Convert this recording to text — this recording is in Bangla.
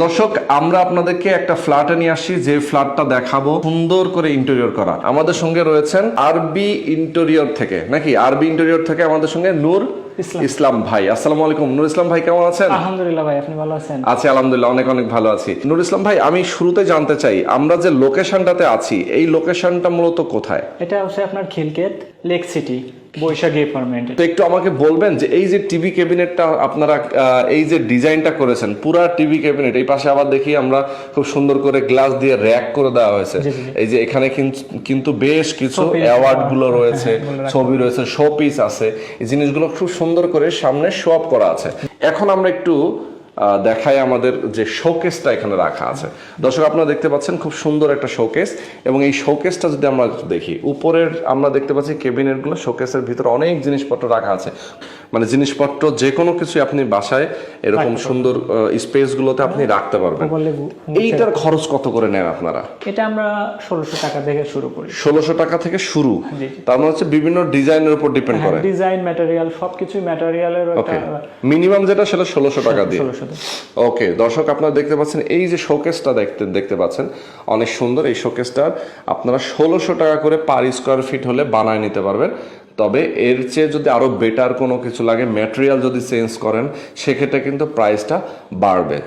দর্শক, আমরা আপনাদেরকে একটা ফ্ল্যাটে নিয়ে আসছি, যে ফ্ল্যাটটা দেখাবো সুন্দর করে ইন্টেরিয়র করা। আমাদের সঙ্গে রয়েছেন আরবি ইন্টেরিয়র থেকে, নাকি আরবি ইন্টেরিয়র থেকে আমাদের সঙ্গে নূর ইসলাম ভাই। আসসালামু আলাইকুম নূর ইসলাম ভাই, কেমন আছেন? আলহামদুলিল্লাহ ভাই, আপনি ভালো আছেন? আছি আলহামদুলিল্লাহ, অনেক অনেক ভালো আছি। নূর ইসলাম ভাই, আমি শুরুতে জানতে চাই, আমরা যে লোকেশনটাতে আছি এই লোকেশনটা মূলত কোথায়? এটা হচ্ছে আপনার খিলকেত লেক সিটি বৈশাখী অ্যাপার্টমেন্ট। তো একটু আমাকে বলবেন যে এই যে টিভি ক্যাবিনেটটা আপনারা এই যে ডিজাইনটা করেছেন, পুরা টিভি ক্যাবিনেট, এই পাশে আবার দেখি আমরা খুব সুন্দর করে গ্লাস দিয়ে র‍্যাক করে দেওয়া হয়েছে। এই যে এখানে কিন্তু বেশ কিছু অ্যাওয়ার্ড গুলো রয়েছে, ছবি রয়েছে, শো পিস আছে, এই জিনিসগুলো খুব সুন্দর করে সামনে শো আপ করা আছে। এখন আমরা একটু দেখাই আমাদের যে শোকেসটা এখানে রাখা আছে। দর্শক, আপনারা দেখতে পাচ্ছেন খুব সুন্দর একটা শোকেস, এবং এই শোকেসটা যদি আমরা দেখি, উপরের আমরা দেখতে পাচ্ছি ক্যাবিনেটগুলো, শোকেসের ভিতরে অনেক জিনিসপত্র রাখা আছে। মানে জিনিসপত্র যে কোনো কিছু আপনি বাসায় এরকম সুন্দর স্পেসগুলোতে আপনি রাখতে পারবেন। এইটার খরচ কত করে নেন আপনারা? এটা আমরা 1600 টাকা থেকে শুরু করি। 1600 টাকা থেকে শুরু? তার মানে হচ্ছে বিভিন্ন ডিজাইনের উপর ডিপেন্ড করে। ডিজাইন, ম্যাটেরিয়াল, সবকিছুই ম্যাটেরিয়ালের একটা মিনিমাম যেটা সেটা 1600 টাকা দিয়ে। ওকে দর্শক, আপনারা দেখতে পাচ্ছেন এই যে শোকেসটা দেখতে পাচ্ছেন অনেক সুন্দর। এই শোকেসটার আপনারা 1600 টাকা করে পার স্কোয়ার ফিট হলে বানায় নিতে পারবেন। তবে এর চেয়ে যদি আরো বেটার কোনো কিছু লাগে, ম্যাটেরিয়াল যদি চেঞ্জ করেন, সেক্ষেত্রে কিন্তু প্রাইসটা বাড়বে।